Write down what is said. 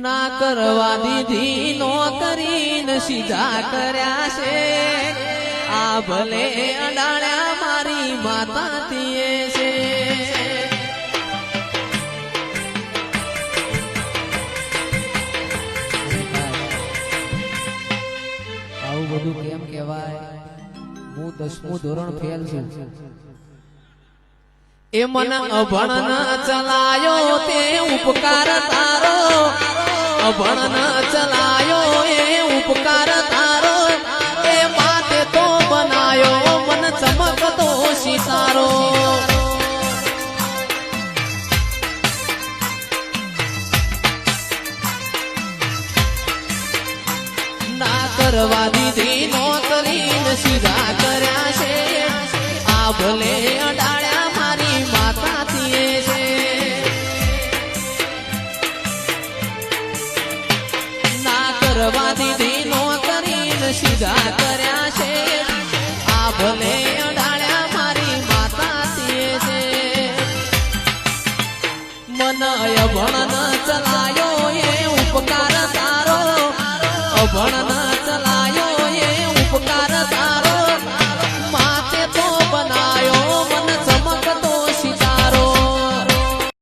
ના કરવા દીધી નોકરીને સીધા કર્યા છે આ ભલે અડાળ્યા મારી માતા તીએ છે આવું બધું કેમ કહેવાય હું 10મું ધોરણ ફેલ છું એ મન અભણ ન ચલાયો તે ઉપકાર તારો અભણ ન ચલાયો એ ઉપકાર તારો એ માતે તો બનાયો મન ચમકતો સિતારો ના કરવા દીધી નોકરીને સીધા કર્યા છે આ ભલે અડાળ્યા મારી માતા તીએ છે ના કરવા દીધી નોકરીને સીધા કર્યા છે આ ભલે અડાળ્યા મારી માતા તીએ છે મન અભણ ન ચલાયો એ ઉપકાર તારો અભણ ન